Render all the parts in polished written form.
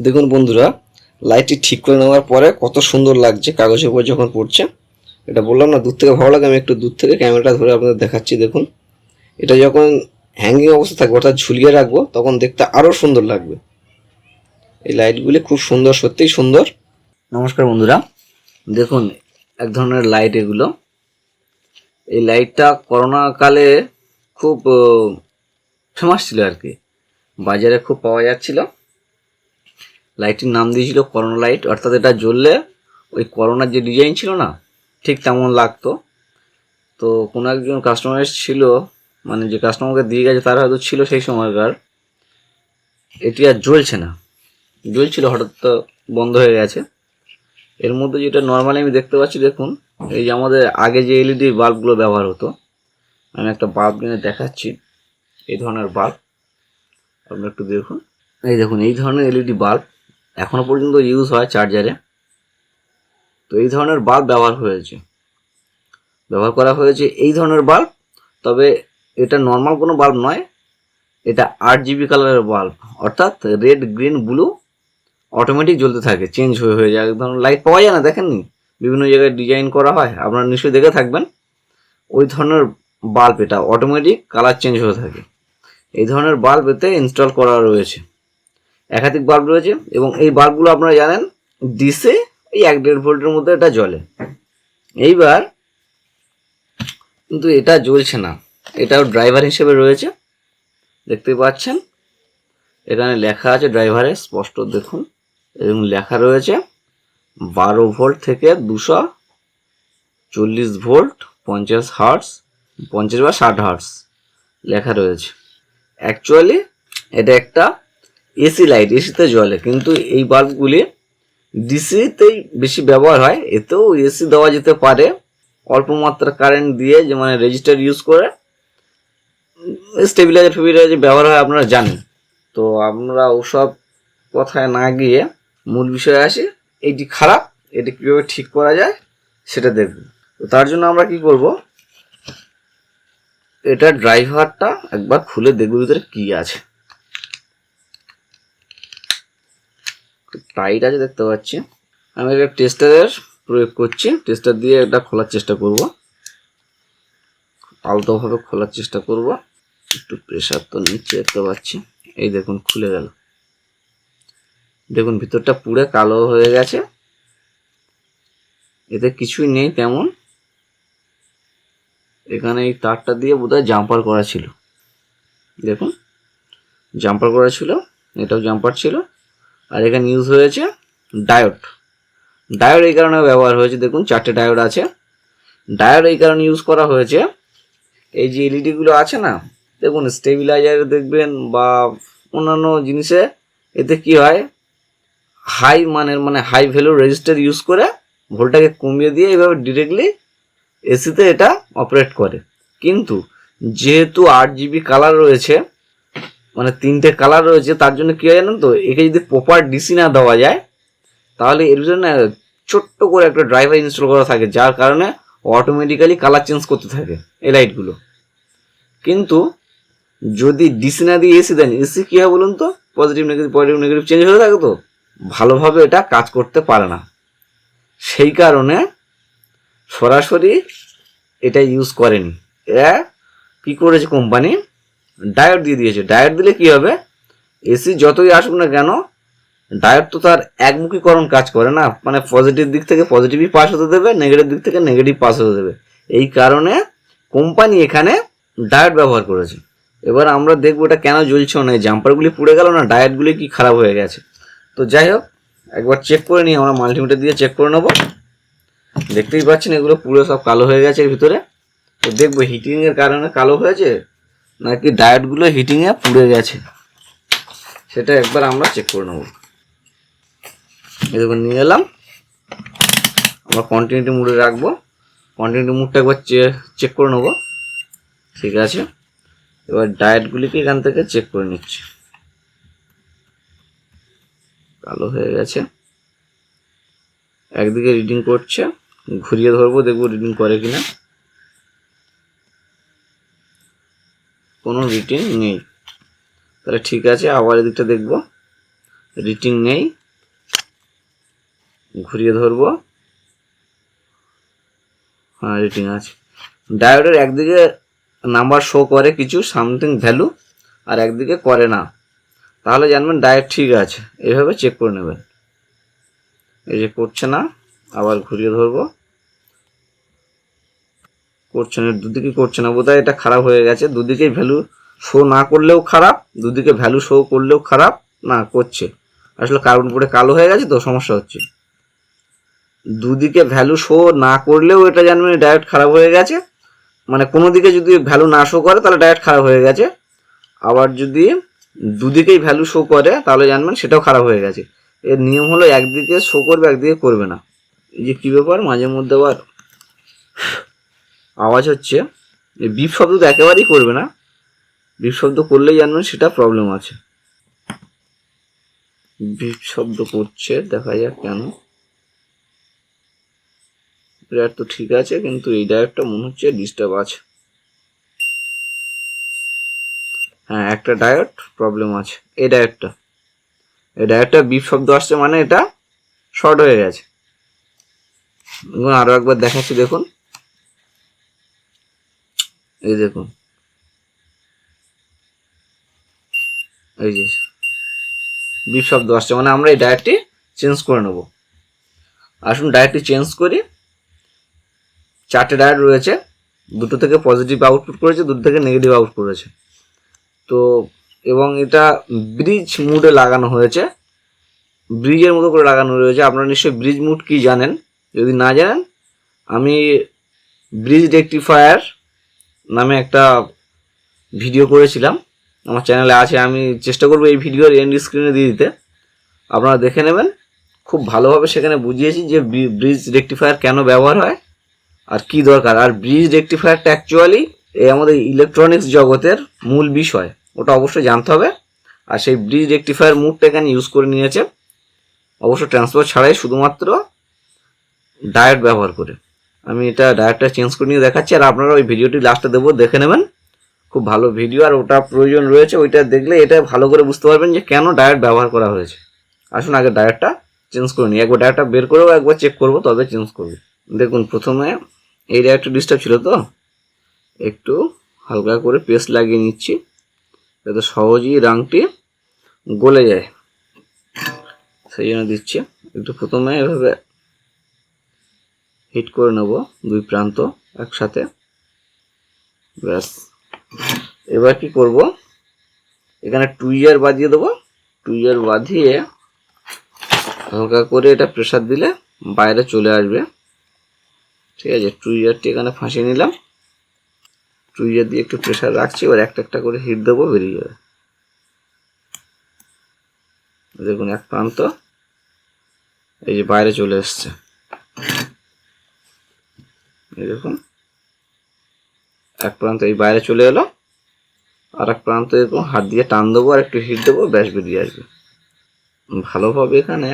দেখুন বন্ধুরা, লাইটটি ঠিক করে নেওয়ার পরে কত সুন্দর লাগছে কাগজের উপর যখন পড়ছে। এটা বললাম না দূর থেকে ভালো লাগে, আমি একটু দূর থেকে ক্যামেরাটা ধরে আপনাদের দেখাচ্ছি। দেখুন, এটা যখন হ্যাঙ্গিং অবস্থা থাকবে অর্থাৎ ঝুলিয়ে রাখবো তখন দেখতে আরও সুন্দর লাগবে। এই লাইটগুলি খুব সুন্দর, সত্যিই সুন্দর। নমস্কার বন্ধুরা, দেখুন এক ধরনের লাইট এগুলো। এই লাইটটা করোনা কালে খুব ফেমাস ছিল আর কি, বাজারে খুব পাওয়া যাচ্ছিল। লাইটটির নাম দিয়েছিল করোনা লাইট, অর্থাৎ এটা জ্বললে ওই করোনার যে ডিজাইন ছিল না ঠিক তেমন লাগতো। তো কোনো একজন কাস্টমার ছিল, মানে যে কাস্টমারকে দিয়ে গেছে তার হয়তো ছিল সেই সময়কার। এটি আর জ্বলছে না, জ্বলছিল হঠাৎ তো বন্ধ হয়ে গেছে। এর মধ্যে যেটা নর্মালি আমি দেখতে পাচ্ছি, দেখুন এই যে আমাদের আগে যে এলইডি বাল্বগুলো ব্যবহার হতো, আমি একটা বাল্ব নিয়ে দেখাচ্ছি। এই ধরনের বাল্ব আপনারা একটু দেখুন, এই দেখুন এই ধরনের এলইডি বাল্ব এখনো পর্যন্ত ইউজ হয় চার্জারে। তো এই ধরনের বাল্ব ব্যবহার করা হয়েছে এই ধরনের বাল্ব। তবে এটা নর্মাল কোনো বাল্ব নয়, এটা 8 GB কালারের বাল্ব, অর্থাৎ রেড গ্রিন ব্লু অটোমেটিক জ্বলতে থাকে, চেঞ্জ হয়ে যায়। এক ধরনের লাইট পাওয়া যায় না, দেখেননি বিভিন্ন জায়গায় ডিজাইন করা হয়, আপনারা নিশ্চয়ই দেখে থাকবেন। ওই ধরনের বাল্ব, এটা অটোমেটিক কালার চেঞ্জ হয়ে থাকে। এই ধরনের বাল্ব এতে ইনস্টল করা রয়েছে, একাধিক বাল্ব রয়েছে। এবং এই বাল্বগুলো আপনারা জানেন ডিসে এই 1-1.5 ভোল্টের মধ্যে এটা জ্বলে। এইবার কিন্তু এটা জ্বলছে না, এটাও ড্রাইভার হিসেবে রয়েছে, দেখতে পাচ্ছেন এখানে লেখা আছে ড্রাইভারে স্পষ্ট দেখুন, এবং লেখা রয়েছে 12 ভোল্ট থেকে 240 ভোল্ট 50 হার্টস, 50 বা 60 হার্টস লেখা রয়েছে। অ্যাকচুয়ালি এটা একটা এসি লাইট, এসিতে জ্বলে, কিন্তু এই বাল্বগুলি ডিসিতেই বেশি ব্যবহার হয়। এতেও এসি দেওয়া যেতে পারে অল্প মাত্রা কারেন্ট দিয়ে, যে মানে রেজিস্টার ইউজ করে, স্টেবিলাইজার ফেবিলাইজার ব্যবহার হয় আপনারা জানেন। তো আমরা ওসব কথায় না গিয়ে মূল বিষয়ে আসি, এটি খারাপ, এটি কীভাবে ঠিক করা যায় সেটা দেখব। তো তার জন্য আমরা কি করব, এটা ড্রাইভারটা একবার খুলে দেখব ভিতরে কি আছে। টাইট আছে দেখতে পাচ্ছি। আমি একটা টেস্টারের প্রয়োগ করছি, টেস্টার দিয়ে এটা খোলার চেষ্টা করব, আলতোভাবে খোলার চেষ্টা করব। একটু প্রেশার তো নিচ্ছে, দেখতে পাচ্ছি। এই দেখুন খুলে গেল। দেখুন ভিতরটা পুরো কালো হয়ে গেছে, এতে কিছুই নেই তেমন। এখানে এই তারটা দিয়ে বোধহয় জাম্পার করা ছিল, দেখুন জাম্পার করা ছিল, এটাও জাম্পার ছিল। আর এখানে ইউজ হয়েছে ডায়োড। ডায়োড এই কারণে ব্যবহার হয়েছে, দেখুন 4টে ডায়োড আছে। ডায়োড এই কারণে ইউজ করা হয়েছে, এই যে এলইডিগুলো আছে না, দেখুন স্টেবিলাইজারে দেখবেন বা অন্যান্য জিনিসে, এতে কি হয় হাই মানের মানে হাই ভ্যালু রেজিস্টার ইউজ করে ভোল্টটাকে কমিয়ে দিয়ে এইভাবে ডিরেক্টলি এসিতে এটা অপারেট করে। কিন্তু যেহেতু 8 GB কালার রয়েছে, মানে 3টে কালার রয়েছে, তার জন্য কী হয় জানেন তো, একে যদি প্রপার ডিসি না দেওয়া যায় তাহলে এর জন্য ছোট্ট করে একটা ড্রাইভার ইনস্টল করা থাকে, যার কারণে অটোমেটিক্যালি কালার চেঞ্জ করতে থাকে এই লাইটগুলো। কিন্তু যদি ডিসি না দিয়ে এসি দেন, এসি কী হয় বলুন তো, পজিটিভ নেগেটিভ চেঞ্জ হতে থাকে, তো ভালোভাবে এটা কাজ করতে পারে না। সেই কারণে সরাসরি এটা ইউজ করেনি, এরা কী করেছে কোম্পানি, ডায়োড দিয়ে দিয়েছে। ডায়োড দিলে কি হবে, এসি যতই আসুক না কেন, ডায়োড তো তার একমুখীকরণ কাজ করে না, মানে পজিটিভ দিক থেকে পজিটিভই পাস হতে দেবে, নেগেটিভ দিক থেকে নেগেটিভ পাস হতে দেবে। এই কারণে কোম্পানি এখানে ডায়োড ব্যবহার করেছে। এবার আমরা দেখবো এটা কেন জ্বলছে না, জাম্পারগুলি পুড়ে গেল না ডায়োডগুলি কি খারাপ হয়ে গেছে। তো যাই হোক, একবার চেক করে নিই, আমরা মাল্টিমিটার দিয়ে চেক করে নেবো। দেখতেই পাচ্ছেন এগুলো পুরো সব কালো হয়ে গেছে এর ভিতরে। তো দেখবো হিটিংয়ের কারণে কালো হয়েছে নাকি ডায়োডগুলো হিটিংয়ে পুড়ে গেছে, সেটা একবার আমরা চেক করে নেব। এই দেখুন নিয়ে এলাম, আমরা কন্টিনিউটি মুডে রাখবো, কন্টিনিউটি মুডটা একবার চেক করে নেবো। ঠিক আছে, এবার ডায়োডগুলিকে এখান থেকে চেক করে নিচ্ছি। কালো হয়ে গেছে, একদিকে রিডিং করছে, ঘুরিয়ে ধরবো দেখবো রিডিং করে কিনা। কোনো রিডিং নেই, তাহলে ঠিক আছে। আবার এদিকটা দেখবো, রিডিং নেই, ঘুরিয়ে ধরবো, হ্যাঁ রিডিং আছে। ডায়োডের একদিকে নাম্বার শো করে কিছু সামথিং ভ্যালু, আর একদিকে করে না, তাহলে জানবেন ডায়োড ঠিক আছে। এইভাবে চেক করে নেবেন। এই যে করছে না, আবার ঘুরিয়ে ধরবো, করছে না, দুদিকে করছে না, বোধহয় এটা খারাপ হয়ে গেছে। দুদিকেই ভ্যালু শো না করলেও খারাপ, দুদিকে ভ্যালু শো করলেও খারাপ, না করছে আসলে কার্বন পড়ে কালো হয়ে গেছে তো সমস্যা হচ্ছে। দুদিকে ভ্যালু শো না করলেও এটা জানবেন ডায়োড খারাপ হয়ে গেছে, মানে কোনো দিকে যদি ভ্যালু না শো করে তাহলে ডায়োড খারাপ হয়ে গেছে, আবার যদি দুদিকেই ভ্যালু শো করে তাহলে জানবেন সেটাও খারাপ হয়ে গেছে। এর নিয়ম হলো একদিকে শো করবে, একদিকে করবে না। এই যে কী ব্যাপার, মাঝে মধ্যে আবার আওয়াজ হচ্ছে, এই বিপ শব্দ তো একেবারেই করবে না, বিপ শব্দ করলেই জানবেন সেটা প্রবলেম আছে। বিপ শব্দ করছে, দেখা যাক কেন। ডায়োড তো ঠিক আছে, কিন্তু এই ডায়োডটা মনে হচ্ছে ডিস্টার্ব আছে। হ্যাঁ, একটা ডায়োড প্রবলেম আছে, এই ডায়োডটা বিপ শব্দ আসছে, মানে এটা শর্ট হয়ে গেছে। আরো একবার দেখাচ্ছি, দেখুন, এই দেখুন, এই যে বিপ শব্দ আসছে, মানে আমরা এই ডায়োডটি চেঞ্জ করে নেব। আসুন ডায়োডটি চেঞ্জ করি। 4টে ডায়োড রয়েছে, দুটো থেকে পজিটিভ আউটপুট করেছে, দুটো থেকে নেগেটিভ আউটপুট করেছে। তো এবং এটা ব্রিজ মুডে লাগানো হয়েছে, ব্রিজের মতো করে লাগানো রয়েছে। আপনারা নিশ্চয়ই ব্রিজ মুড কি জানেন, যদি না জানেন আমি ব্রিজ রেকটিফায়ার নামে একটা ভিডিও করেছিলাম, আমার চ্যানেলে আছে, আমি চেষ্টা করবো এই ভিডিওর এন্ড স্ক্রিনে দিয়ে দিতে, আপনারা দেখে নেবেন। খুব ভালোভাবে সেখানে বুঝিয়েছি যে ব্রিজ রেকটিফায়ার কেন ব্যবহার হয় আর কি দরকার। আর ব্রিজ রেকটিফায়ারটা অ্যাকচুয়ালি এই আমাদের ইলেকট্রনিক্স জগতের মূল বিষয়, ওটা অবশ্যই জানতে হবে। আর সেই ব্রিজ রেকটিফায়ার মুডটা এখানে ইউজ করে নিয়েছে, অবশ্য ট্রান্সফার ছাড়াই, শুধুমাত্র ডায়োড ব্যবহার করে। আমি এটা ডায়োডটা চেঞ্জ করে নিয়ে দেখাচ্ছি, আর আপনারা ওই ভিডিওটি লাস্টে দেবো, দেখে নেবেন, খুব ভালো ভিডিও, আর ওটা প্রয়োজন রয়েছে, ওইটা দেখলে এটা ভালো করে বুঝতে পারবেন যে কেন ডায়োড ব্যবহার করা হয়েছে। আসুন আগে ডায়োডটা চেঞ্জ করে নিই, একবার ডায়োডটা বের করেও একবার চেক করবো, তবে চেঞ্জ করবো। দেখুন, প্রথমে এই ডায়োডটা ডিস্টার্ব ছিল, তো একটু হালকা করে পেস্ট লাগিয়ে নিচ্ছি, যাতে সহজেই রাংটি গলে যায়, সেই জন্য দিচ্ছি। একটু প্রথমে এভাবে হিট করে নেব দুই প্রান্ত একসাথে, ব্যাস। এবার কি করব, এখানে টুইজার বাঁধিয়ে দেবো, টুইজার বাঁধিয়ে হালকা করে এটা প্রেসার দিলে বাইরে চলে আসবে, ঠিক আছে। টুইজারটি এখানে ফাঁসিয়ে নিলাম, টুইজার দিয়ে একটু প্রেসার রাখছি, এবার একটা একটা করে হিট দেবো, বেরিয়ে যাবে। দেখুন এক প্রান্ত এই যে বাইরে চলে এসছে, এই দেখুন এক প্রান্ত এই বাইরে চলে এলো, আর এক প্রান্ত এরকম হাত দিয়ে টান দেবো আর একটু হিট দেবো, ব্যাস বেরিয়ে আসবে। ভালোভাবে এখানে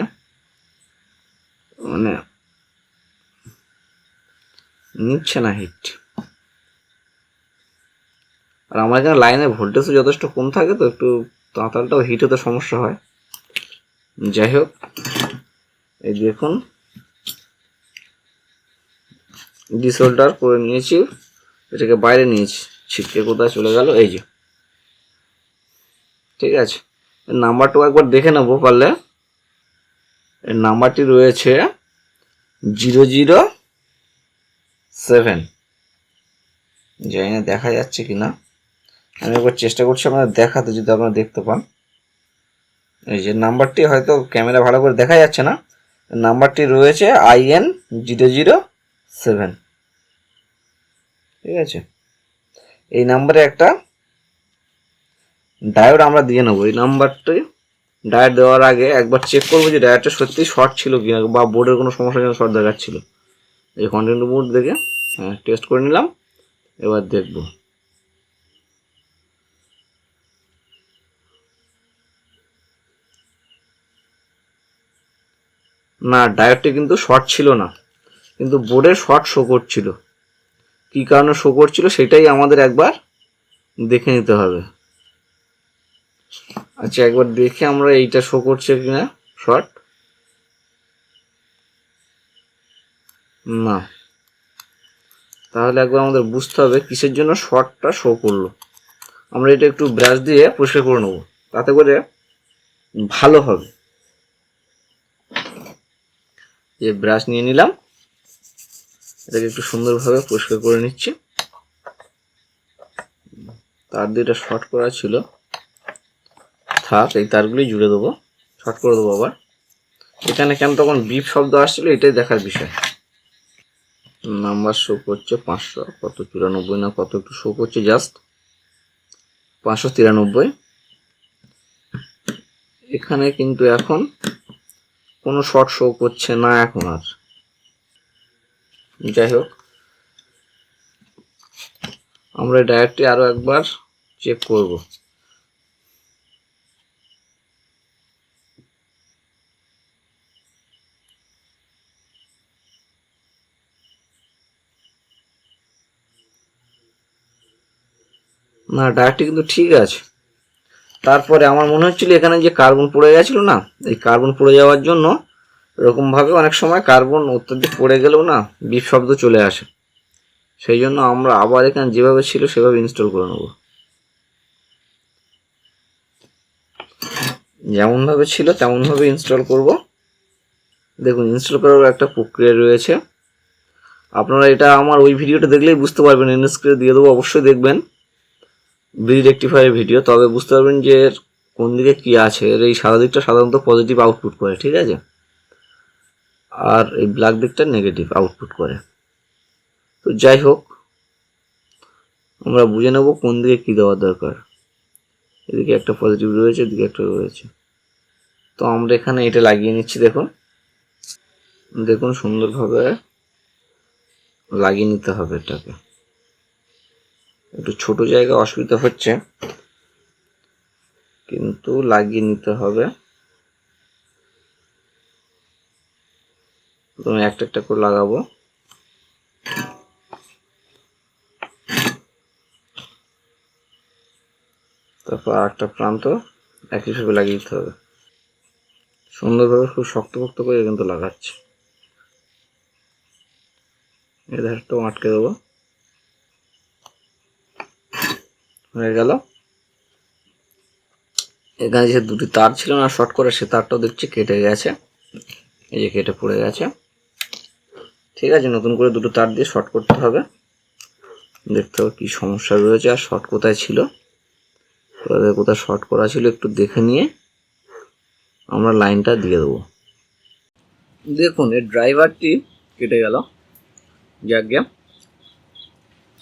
মানে নিচ্ছে না হিট, আর আমার এখানে লাইনের ভোল্টেজও যথেষ্ট কম থাকে, তো একটু তাঁতালটাও হিট হতে সমস্যা হয়। যাই হোক, এই দেখুন ডিসোল্ডার করে নিয়েছি, এটাকে বাইরে নিয়েছি, ছিটকে কোথায় চলে গেল, এই যে, ঠিক আছে। এর নাম্বারটাও একবার দেখে নেবো পারলে। এর নাম্বারটি রয়েছে 007, জানি না দেখা যাচ্ছে কিনা, আমি একবার চেষ্টা করছি আপনারা দেখাতে, যদি আপনারা দেখতে পান। এই যে নাম্বারটি হয়তো ক্যামেরা ভালো করে দেখা যাচ্ছে না, নাম্বারটি রয়েছে IN007, ঠিক আছে। এই নাম্বারে একটা ডায়োড আমরা দিয়ে নেবো। এই নাম্বারটি ডায়োড দেওয়ার আগে একবার চেক করবো যে ডায়োডটা সত্যি শর্ট ছিল কিনা, বা বোর্ডের কোনো সমস্যা যেন শর্ট দেখাচ্ছিল। এই কন্টিনিউ মোড দেখে টেস্ট করে নিলাম, এবার দেখব। না, ডায়োডটি কিন্তু শর্ট ছিল না, কিন্তু বোর্ডে শর্ট শো করছিল। কী কারণে শো করছিল সেটাই আমাদের একবার দেখে নিতে হবে। আচ্ছা একবার দেখে আমরা এইটা শো করছে কিনা শর্ট, না, তাহলে একবার আমাদের বুঝতে হবে কিসের জন্য শর্টটা শো করলো। আমরা এটা একটু ব্রাশ দিয়ে পরিষ্কার করে নেবো, তাতে করে ভালো হবে। যে ব্রাশ নিয়ে নিলাম, এটাকে একটু সুন্দরভাবে পরিষ্কার করে নিচ্ছি। তার দিয়ে এটা শর্ট করা ছিল, থাক, এই তারগুলি জুড়ে দেবো, শর্ট করে দেবো আবার। এখানে কেন তখন বিপ শব্দ আসছিল এটাই দেখার বিষয়। নাম্বার শো করছে 500, কত 94 না কত একটু শো করছে, জাস্ট 593। এখানে কিন্তু এখন কোনো শর্ট শো করছে না এখন আর। যাই হোক, আমরা ডাইরেক্টলি আরো একবার চেক করব। না, ডাইরেক্টলি কিন্তু ঠিক আছে। তারপরে আমার মনে হচ্ছিল এখানে যে কার্বন পড়ে গেছিল না, এই কার্বন পড়ে যাওয়ার জন্য এরকমভাবে অনেক সময় কার্বন অত্যধিক পড়ে গেলেও না বিপ শব্দ চলে আসে। সেই জন্য আমরা আবার এখানে যেভাবে ছিল সেভাবে ইনস্টল করে নেব। যেমনভাবে ছিল তেমনভাবে ইনস্টল করব। দেখুন, ইনস্টল করার একটা প্রক্রিয়া রয়েছে। আপনারা এটা আমার ওই ভিডিওটা দেখলেই বুঝতে পারবেন, স্ক্রিনে দিয়ে দেবো, অবশ্যই দেখবেন ব্রিজ রেকটিফায়ারের ভিডিও, তবে বুঝতে পারবেন যে এর কোন দিকে কী আছে। এর এই সাদা দিকটা সাধারণত পজিটিভ আউটপুট করে, ঠিক আছে, আর এই ব্ল্যাক দিকটা নেগেটিভ আউটপুট করে। তো যাই হোক, আমরা বুঝে নেব কোন দিকে কী দেওয়ার দরকার। এদিকে একটা পজিটিভ রয়েছে, এদিকে একটা রয়েছে। তো আমরা এখানে এটা লাগিয়ে নিচ্ছি। দেখুন দেখুন সুন্দরভাবে লাগিয়ে নিতে হবে এটাকে। একটু ছোট জায়গা অসুবিধা হচ্ছে, কিন্তু লাগিয়ে নিতে হবে। প্রথমে একটা একটা করে লাগাবো। তারপর আরেকটা প্রান্ত একইভাবে লাগিয়ে দিতে হবে সুন্দরভাবে, খুব শক্তপোক্ত করে কিন্তু লাগাচ্ছি। এই ধারটাও আটকে দেবো, হয়ে গেল। এখানে যে দুটি তার ছিল না শর্ট করে, সে তারটাও দেখছি কেটে গেছে, এই যে কেটে পড়ে গেছে। ঠিক আছে, নতুন করে দুটো তার দিয়ে শর্ট করতে হবে। দেখতে হবে কি সমস্যা রয়েছে আর শর্ট কোথায় ছিল, কোথায় শর্ট করা ছিল একটু দেখে নিয়ে আমরা লাইনটা দিয়ে দেবো। দেখুন, এর ড্রাইভারটি কেটে গেল। যাকে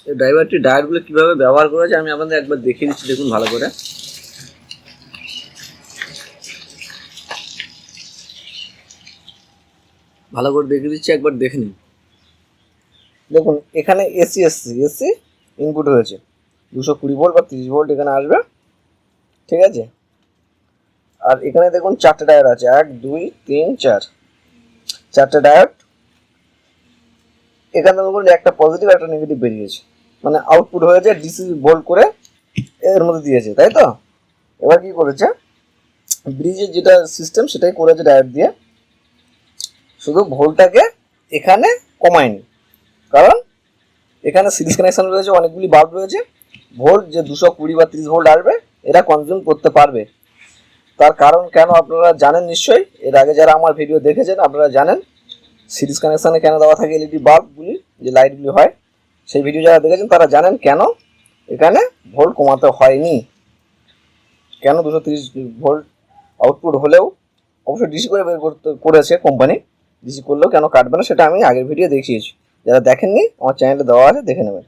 এই ড্রাইভারটি ডায়োডগুলো কীভাবে ব্যবহার করেছে আমি আপনাদের একবার দেখিয়ে দিচ্ছি। দেখুন ভালো করে, দেখিয়ে দিচ্ছি, একবার দেখে নিন। দেখুন এখানে এসি ইনপুট হয়েছে, 220 ভোল্ট বা 30 ভোল্ট এখানে আসবে, ঠিক আছে। আর এখানে দেখুন 4টে ডায়োড আছে, 1 2 3 4, 4টে ডায়োড। এখানে দেখুন একটা পজিটিভ একটা নেগেটিভ বেরিয়েছে, মানে আউটপুট হয়েছে ডিসি ভোল্ট করে এর মধ্যে দিয়েছে, তাই তো। এবার কি করেছে, ব্রিজের যেটা সিস্টেম সেটাই করেছে ডায়োড দিয়ে, শুধু ভোল্টটাকে এখানে কমায়নি, কারণ এখানে সিরিজ কানেকশন রয়েছে, অনেকগুলি বাল্ব রয়েছে, ভোল্ট যে 220 বা 30 ভোল্ট আসবে এরা কনজিউম করতে পারবে। তার কারণ কেন আপনারা জানেন নিশ্চয়ই, এর আগে যারা আমার ভিডিও দেখেছেন আপনারা জানেন সিরিজ কানেকশানে কেন দেওয়া থাকে এলইডি বাল্বগুলি, যে লাইটগুলি হয়, সেই ভিডিও যারা দেখেছেন তারা জানেন কেন এখানে ভোল্ট কমাতে হয়নি, কেন 230 ভোল্ট আউটপুট হলেও অবশ্যই ডিসি করে বের করেছে কোম্পানি, ডিসি করলেও কেন কাটবে না সেটা আমি আগের ভিডিও দেখিয়েছি, যারা দেখেননি আমার চ্যানেলে দেওয়া আছে, দেখে নেবেন।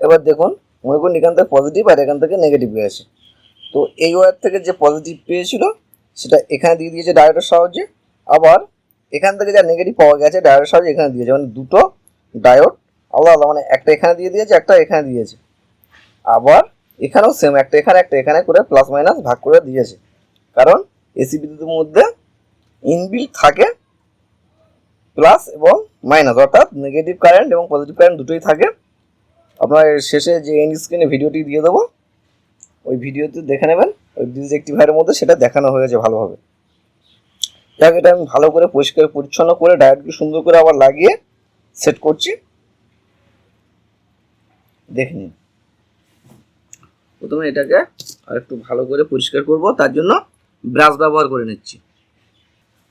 এবার দেখুন, মনে করুন এখান থেকে পজিটিভ আর এখান থেকে নেগেটিভ গেছে, তো এই ওয়্যার থেকে যে পজিটিভ পেয়েছিল সেটা এখানে দিয়ে দিয়েছে ডায়োডের সাহায্যে, আবার এখান থেকে যা নেগেটিভ পাওয়া গেছে ডায়োডের সাহায্যে এখানে দিয়েছে, মানে দুটো ডায়োড আলাদা আলাদা, মানে একটা এখানে দিয়ে দিয়েছে একটা এখানে দিয়েছে, আবার এখানেও সেম একটা এখানে করে প্লাস মাইনাস ভাগ করে দিয়েছে, কারণ এসি বিদ্যুতের মধ্যে ইনবিল্ট থাকে প্লাস এবং মাইনাস, অর্থাৎ নেগেটিভ কারেন্ট এবং পজিটিভ কারেন্ট দুটোই থাকে। আপনার শেষে যে এন্ড স্ক্রিনে ভিডিওটি দিয়ে দেবো, ওই ভিডিওতে দেখে নেবেন ওই ডিসরেক্টিফায়ারের মধ্যে সেটা দেখানো হয়েছে ভালোভাবে। যাক, এটা আমি ভালো করে পরিষ্কার পরিচ্ছন্ন করে ডায়োডকে সুন্দর করে আবার লাগিয়ে সেট করছি, দেখে নিন। প্রথমে এটাকে আর একটু ভালো করে পরিষ্কার করব, তার জন্য ব্রাশ ব্যবহার করে নিচ্ছি।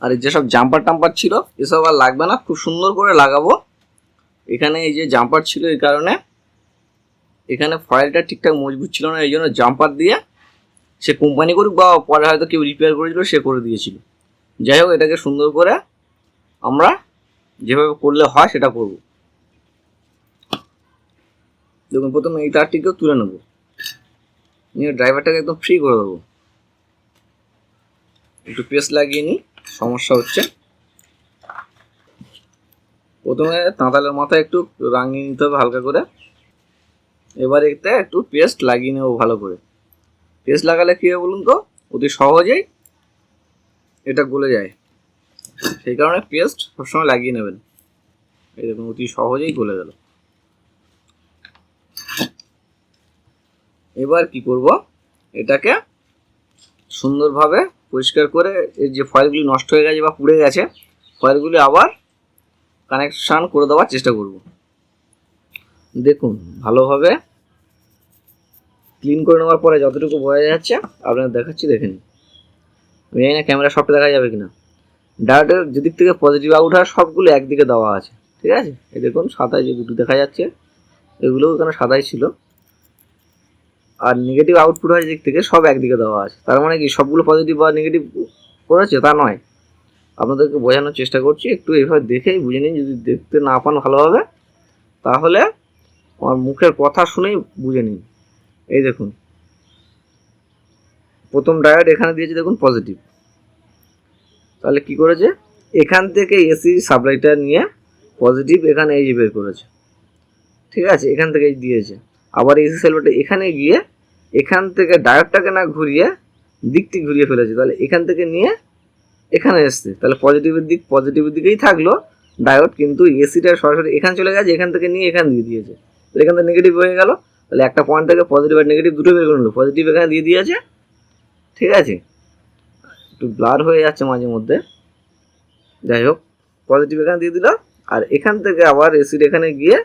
আর এই যেসব জাম্পার টাম্পার ছিল এসব আর লাগবে না, খুব সুন্দর করে লাগাবো। এখানে এই যে জাম্পার ছিল, এই কারণে এখানে ফয়েলটা ঠিকঠাক মজবুত ছিল না, এই জন্য জাম্পার দিয়ে সে কোম্পানি করুক বা পরে হয়তো কেউ রিপেয়ার করেছিল সে করে দিয়েছিল। যাই হোক, এটাকে সুন্দর করে আমরা যেভাবে করলে হয় সেটা করব। দেখুন, প্রথমে এই তারটিকেও তুলে নেব, নিয়ে ড্রাইভারটাকে একদম ফ্রি করে দেবো। একটু পেস্ট লাগিয়ে নিই, সমস্যা হচ্ছে। প্রথমে তাঁতালের মাথায় একটু রাঙিয়ে নিতে হবে হালকা করে। এবার এতে একটু পেস্ট লাগিয়ে নেবো ভালো করে। পেস্ট লাগালে কী হবে বলুন তো, অতি সহজেই এটা গলে যায়, সেই কারণে পেস্ট সবসময় লাগিয়ে নেবেন। এই দেখুন, অতি সহজেই গলে গেল। এবার কি করব, এটাকে সুন্দরভাবে পরিষ্কার করে এই যে ফয়েলগুলি নষ্ট হয়ে গেছে বা পুড়ে গেছে, ফয়েলগুলি আবার কানেকশান করে দেওয়ার চেষ্টা করব। দেখুন, ভালোভাবে ক্লিন করে নেওয়ার পরে যতটুকু বোঝা যাচ্ছে আপনাদের দেখাচ্ছি, দেখে নিন। আমি জানি না ক্যামেরা সবটা দেখা যাবে কিনা। ডায়োডের যেদিক থেকে পজিটিভ আউট হয় সবগুলো একদিকে দেওয়া আছে, ঠিক আছে। এই দেখুন, সাদায় যে দুটো দেখা যাচ্ছে এগুলোও এখানে সাদাই ছিল, আর নেগেটিভ আউটপুট হয় দিক থেকে সব একদিকে দেওয়া আছে। তার মানে কি সবগুলো পজিটিভ বা নেগেটিভ করেছে তা নয়, আপনাদেরকে বোঝানোর চেষ্টা করছি। একটু এইভাবে দেখেই বুঝে নিন, যদি দেখতে না পান ভালোভাবে তাহলে আমার মুখের কথা শুনেই বুঝে নিন। এই দেখুন, প্রথম ডায়োড এখানে দিয়েছে দেখুন পজিটিভ, তাহলে কি করেছে, এখান থেকে এসি সাপ্লাইটা নিয়ে পজিটিভ এখানে এই যে বের করেছে, ঠিক আছে। এখান থেকে দিয়েছে, আবার এসি সাপ্লাইটা এখানে গিয়ে এখান থেকে ডায়োডটাকে না ঘুরিয়ে দিকটি ঘুরিয়ে ফেলেছে, তাহলে এখান থেকে নিয়ে এখানে এসছে, তাহলে পজিটিভের দিকেই থাকলো ডায়োড, কিন্তু এসিটা সরাসরি এখানে চলে গেছে, এখান থেকে নিয়ে এখানে দিয়ে দিয়েছে, তাহলে এখান থেকে নেগেটিভ হয়ে গেল। তাহলে একটা পয়েন্ট থেকে পজিটিভ আর নেগেটিভ দুটো বের করে নিল, পজিটিভ এখানে দিয়ে দিয়েছে, ঠিক আছে। একটু ব্লার হয়ে যাচ্ছে মাঝে মধ্যে, যাই হোক, পজিটিভ এখানে দিয়ে দিল, আর এখান থেকে আবার এসির এখানে গিয়ে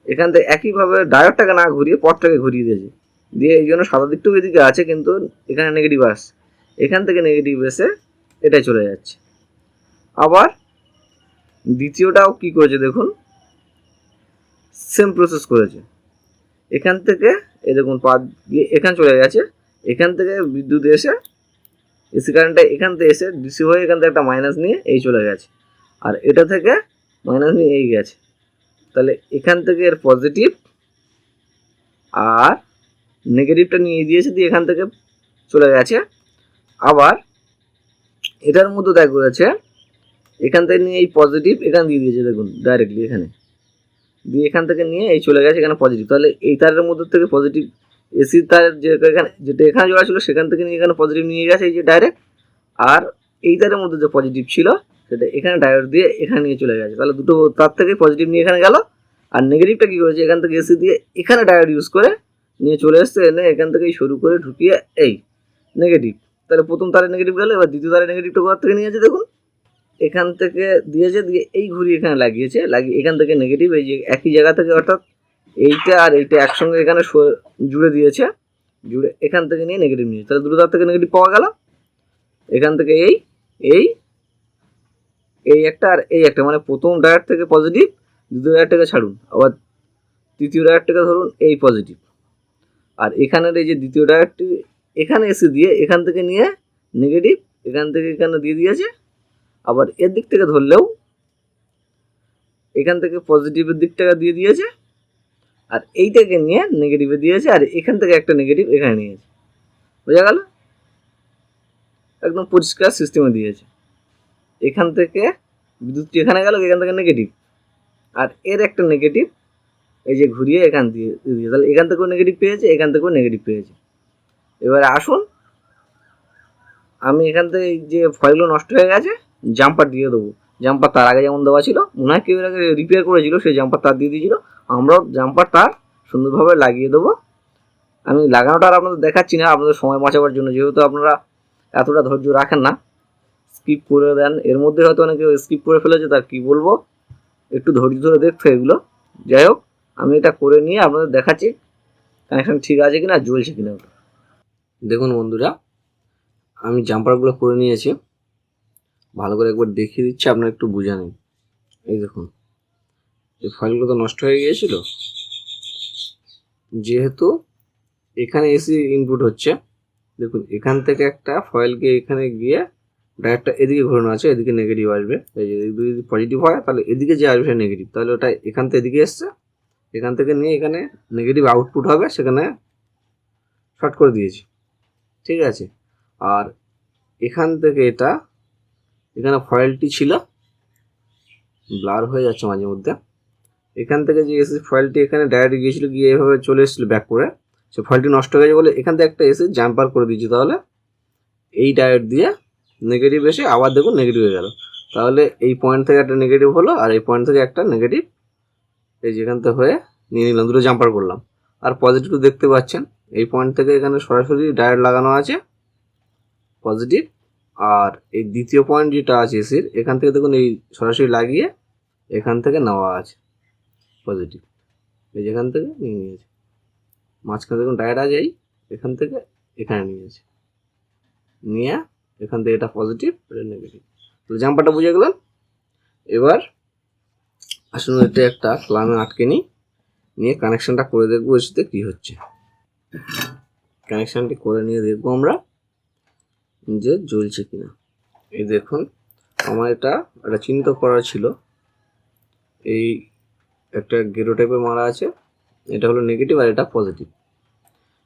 এখান থেকে একইভাবে ডায়োডটাকে না ঘুরিয়ে পথটাকে ঘুরিয়ে দিয়েছে, দিয়ে এই জন্য সাদা দিকটুকু এদিকে আছে কিন্তু এখানে নেগেটিভ আসছে, এখান থেকে নেগেটিভ এসে এটাই চলে যাচ্ছে। আবার দ্বিতীয়টাও কি করেছে দেখুন, সেম প্রসেস করেছে। এখান থেকে এই দেখুন পাত দিয়ে এখানে চলে গেছে, এখান থেকে বিদ্যুৎ এসে এসি কারেন্টটা এখান থেকে এসে ডিসি হয়ে এখান থেকে একটা মাইনাস নিয়ে এই চলে গেছে, আর এটা থেকে মাইনাস নিয়ে এই গেছে, তাহলে এখান থেকে এর পজিটিভ আর নেগেটিভটা নিয়ে দিয়েছে, দিয়ে এখান থেকে চলে গেছে। আবার এটার মধ্যে দেখ করেছে, এখান থেকে নিয়ে এই পজিটিভ এখানে দিয়ে দিয়েছে দেখুন ডাইরেক্টলি এখানে দিয়ে এখান থেকে নিয়ে এই চলে গেছে এখানে পজিটিভ, তাহলে এই তারের মধ্যে থেকে পজিটিভ এসি তার এখানে যেটা এখানে জোড়া ছিল সেখান থেকে নিয়ে এখানে পজিটিভ নিয়ে গেছে এই যে ডাইরেক্ট, আর এই তারের মধ্যে যে পজিটিভ ছিল সেটা এখানে ডায়োড দিয়ে এখানে নিয়ে চলে গেছে, তাহলে দুটো তার থেকে পজিটিভ নিয়ে এখানে গেল, আর নেগেটিভটা কী করেছে এখান থেকে এসি দিয়ে এখানে ডায়োড ইউজ করে নিয়ে চলে এসছে, এনে এখান থেকেই শুরু করে ঢুকিয়ে এই নেগেটিভ, তাহলে প্রথম তারে নেগেটিভ গেল, এবার দ্বিতীয় তারে নেগেটিভটা কোথার থেকে নিয়েছে দেখুন এখান থেকে দিয়েছে, দিয়ে এই ঘুরি এখানে লাগিয়েছে, লাগিয়ে এখান থেকে নেগেটিভ এই যে একই জায়গা থেকে, অর্থাৎ এইটা আর এইটা একসঙ্গে এখানে জুড়ে দিয়েছে, জুড়ে এখান থেকে নিয়ে নেগেটিভ নিয়েছে, তাহলে দুটো তার থেকে নেগেটিভ পাওয়া গেল। এখান থেকে এই এই এই একটা আর এই একটা, মানে প্রথম ডায়োড থেকে পজিটিভ, দ্বিতীয় ডায়োডটাকে ছাড়ুন, আবার তৃতীয় ডায়োডটাকে ধরুন এই পজিটিভ, আর এখানের এই যে দ্বিতীয় ডায়োডটি এখানে এসে দিয়ে এখান থেকে নিয়ে নেগেটিভ এখান থেকে এখানে দিয়ে দিয়েছে, আবার এর দিক থেকে ধরলেও এখান থেকে পজিটিভের দিকটাকে দিয়ে দিয়েছে, আর এইটাকে নিয়ে নেগেটিভে দিয়েছে, আর এখান থেকে একটা নেগেটিভ এখানে নিয়েছে, বোঝা গেল, একদম পরিষ্কার সিস্টেমে দিয়েছে। এখান থেকে বিদ্যুৎটি এখানে গেল, এখান থেকে নেগেটিভ, আর এর একটা নেগেটিভ এই যে ঘুরিয়ে এখান দিয়ে দিয়ে, তাহলে এখান থেকেও নেগেটিভ পেয়েছে, এখান থেকেও নেগেটিভ পেয়েছে। এবারে আসুন, আমি এখান থেকে যে ফয়েলগুলো নষ্ট হয়ে গেছে জাম্পার দিয়ে দেবো, জাম্পার তার আগে যেমন দেওয়া ছিল, মনে হয় কেউ আগে রিপেয়ার করেছিল সেই জাম্পার তার দিয়ে দিয়েছিল, আমরাও জাম্পার তার সুন্দরভাবে লাগিয়ে দেবো। আমি লাগানোটা আর আপনাদের দেখাচ্ছি না, আপনাদের সময় বাঁচাবার জন্য, যেহেতু আপনারা এতটা ধৈর্য রাখেন না, স্কিপ করে দেন। এর মধ্যে হয়তো অনেকে স্কিপ করে ফেলেছে, তার কি বলবো, একটু ধৈর্য ধরে দেখতে এগুলো। যাই হোক, আমি এটা করে নিয়ে আপনাদের দেখাচ্ছি কানেকশন ঠিক আছে কিনা, জ্বলছে কিনা। দেখুন বন্ধুরা, আমি জাম্পারগুলো করে নিয়েছি, ভালো করে একবার দেখিয়ে দিচ্ছি, আপনারা একটু বুঝে নিন। এই দেখুন, এই ফাইলগুলো তো নষ্ট হয়ে গিয়েছিল, যেহেতু এখানে এসি ইনপুট হচ্ছে। দেখুন, এখান থেকে একটা ফয়েলকে এখানে গিয়ে ডাইরেক্টটা এদিকে ঘোরানো আছে, এদিকে নেগেটিভ আসবে। এই যে যদি পজিটিভ হয় তাহলে এদিকে যে আসবে নেগেটিভ, তাহলে ওটা এখান থেকে এদিকে এসছে, এখান থেকে নিয়ে এখানে নেগেটিভ আউটপুট হবে, সেখানে শর্ট করে দিয়েছি, ঠিক আছে। আর এখান থেকে এটা, এখানে ফয়েলটি ছিল, ব্লার হয়ে যাচ্ছে মাঝে মধ্যে, এখান থেকে যে এসি ফয়েলটি এখানে ডাইরেক্ট গিয়েছিল, গিয়ে এভাবে চলে এসেছিলো ব্যাক করে, সে ফয়েলটি নষ্ট হয়ে গেছে বলে এখান থেকে একটা এসে জাম্পার করে দিয়েছি। তাহলে এই ডায়োড দিয়ে নেগেটিভ এসে আবার দেখুন নেগেটিভ হয়ে গেল। তাহলে এই পয়েন্ট থেকে একটা নেগেটিভ হলো, আর এই পয়েন্ট থেকে একটা নেগেটিভ এই যেখান থেকে হয়ে নিয়ে নিলাম, দুটো জাম্পার করলাম। আর পজিটিভ দেখতে পাচ্ছেন, এই পয়েন্ট থেকে এখানে সরাসরি ডায়োড লাগানো আছে পজিটিভ, আর এই দ্বিতীয় পয়েন্ট যেটা আছে এসির, এখান থেকে দেখুন এই সরাসরি লাগিয়ে এখান থেকে নেওয়া আছে পজিটিভ, এই যেখান থেকে নিয়ে নিয়েছে। মাঝখানে দেখুন ডায়োড আছে, এই এখান থেকে এখানে নিয়েছে, নিয়ে এখান থেকে এটা পজিটিভ, এটা নেগেটিভ। তো জাম্পারটা বুঝে গেলেন। এবার আসুন এটা একটা ক্লামে আটকে নিই, নিয়ে কানেকশানটা করে দেখবো এর সাথে কী হচ্ছে। কানেকশানটি করে নিয়ে দেখবো আমরা যে জ্বলছে কিনা। এই দেখুন, আমার এটা চিহ্নিত করা ছিল, এই একটা গেরো টাইপের মারা আছে, এটা হলো নেগেটিভ আর এটা পজিটিভ।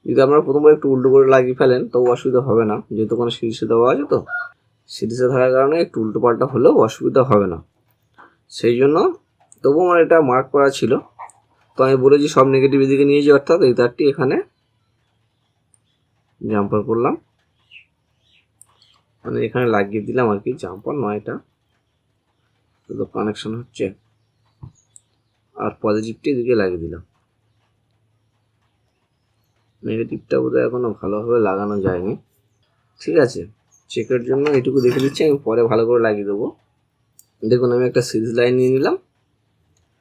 যদি আপনারা প্রথমবার একটু উল্টো করে লাগিয়ে ফেলেন তবু অসুবিধা হবে না, যেহেতু কোনো সিরিজে দেওয়া আছে, তো সিরিজে থাকার কারণে একটু উল্টো পাল্টা হলেও অসুবিধা হবে না। সেই জন্য তবু আমার এটা মার্ক করা ছিল, তো আমি বলেছি সব নেগেটিভ এদিকে নিয়েছি, অর্থাৎ এই তারটি এখানে জাম্পার করলাম, মানে এখানে লাগিয়ে দিলাম আর কি, জাম্পার নয় এটা, তো কানেকশন হচ্ছে। আর পজিটিভটি এদিকে লাগিয়ে দিলাম, নেগেটিভটা বোধহয় এখনো ভালোভাবে লাগানো যায়নি, ঠিক আছে। চেকের জন্য এইটুকু দেখে দিচ্ছি, আমি পরে ভালো করে লাগিয়ে দেবো। দেখুন, আমি একটা সিরিজ লাইন নিয়ে নিলাম,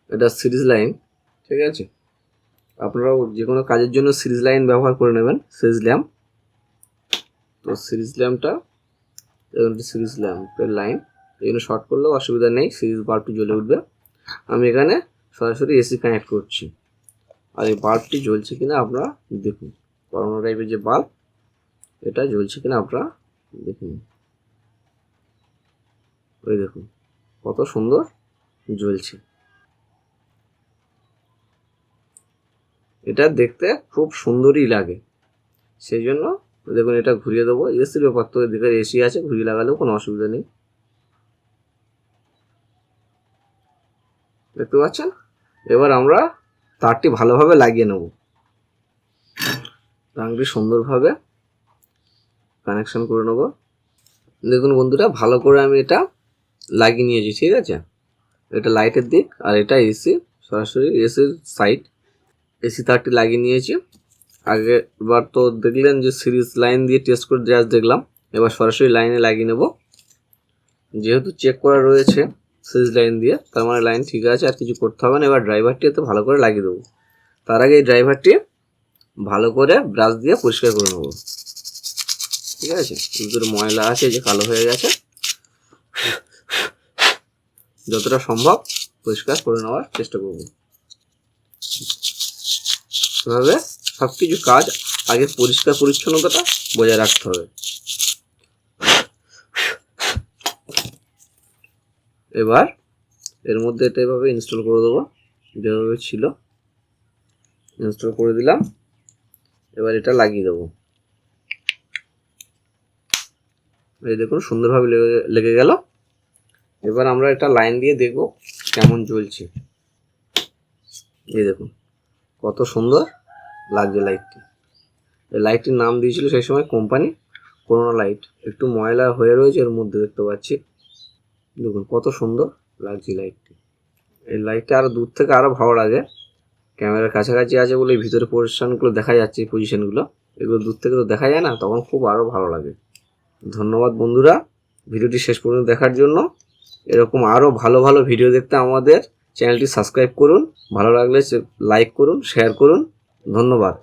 এটা সিরিজ লাইন, ঠিক আছে। আপনারাও যে কোনো কাজের জন্য সিরিজ লাইন ব্যবহার করে নেবেন, সিরিজ ল্যাম্প। তো সিরিজ ল্যাম্পটা, সিরিজ ল্যাম্পের লাইন, এখানে শর্ট করলেও অসুবিধা নেই, সিরিজ বাল্বটি জ্বলে উঠবে। আমি এখানে সরাসরি এসি কানেক্ট করছি, আর এই বাল্বটি জ্বলছে কিনা আপনারা দেখুন, করোনা টাইপের যে বাল্ব, এটা জ্বলছে কিনা আপনারা দেখুন। ওই দেখুন কত সুন্দর জ্বলছে, এটা দেখতে খুব সুন্দরই লাগে। সেই জন্য দেখুন এটা ঘুরিয়ে দেবো, এসির ব্যাপার তো, এদিকে এসি আছে, ঘুরিয়ে লাগালেও কোনো অসুবিধা নেই, দেখতে পাচ্ছেন। এবার আমরা তারটি ভালোভাবে লাগিয়ে নেব, তারটি সুন্দরভাবে কানেকশন করে নেব। দেখুন বন্ধুরা, ভালো করে আমি এটা লাগিয়ে নিয়েছি, ঠিক আছে। এটা লাইটের দিক, আর এটা এসি, সরাসরি এসির সাইড, এসি তারটি লাগিয়ে নিয়েছি। আগেরবার তো দেখলেন যে সিরিজ লাইন দিয়ে টেস্ট করে জাস্ট দেখলাম, এবার সরাসরি লাইনে লাগিয়ে নেব। যেহেতু চেক করা রয়েছে সিরিজ লাইন দিয়ে, তার মানে লাইন ঠিক আছে, আর কিছু করতে হবে না। এবার ড্রাইভারটি এতে ভালো করে লাগিয়ে দেবো। তার আগে এই ড্রাইভারটি ভালো করে ব্রাশ দিয়ে পরিষ্কার করে নেব, ঠিক আছে। ভিতরে ময়লা আছে, যে কালো হয়ে গেছে, যতটা সম্ভব পরিষ্কার করে নেওয়ার চেষ্টা করব। এভাবে সব কিছু কাজ আগে পরিষ্কার পরিচ্ছন্নতাটা বজায় রাখতে হবে। এবার এর মধ্যে এটা এভাবে ইনস্টল করে দেবো, যেভাবে ছিল ইনস্টল করে দিলাম। এবার এটা লাগিয়ে দেবো, এই দেখুন সুন্দরভাবে লেগে গেল। এবার আমরা এটা লাইন দিয়ে দেখব কেমন জ্বলছে। এই দেখুন কত সুন্দর লাগছে লাইটটি। এই লাইটটির নাম দিয়েছিল সেই সময় কোম্পানি করোনা লাইট, একটু ময়লা হয়ে রয়েছে এর মধ্যে, দেখতে পাচ্ছি। দেখুন কত সুন্দর লাগছে লাইটটি। এই লাইটটা আরও দূর থেকে আরও ভালো লাগে, ক্যামেরার কাছাকাছি আছে বলে ভিতরে পজিশনগুলো দেখা যাচ্ছে, পজিশনগুলো এগুলো দূর থেকে তো দেখা যায় না, তখন খুব আরও ভালো লাগে। ধন্যবাদ বন্ধুরা ভিডিওটি শেষ পর্যন্ত দেখার জন্য। এরকম আরও ভালো ভালো ভিডিও দেখতে আমাদের চ্যানেলটি সাবস্ক্রাইব করুন, ভালো লাগলে লাইক করুন, শেয়ার করুন। ধন্যবাদ।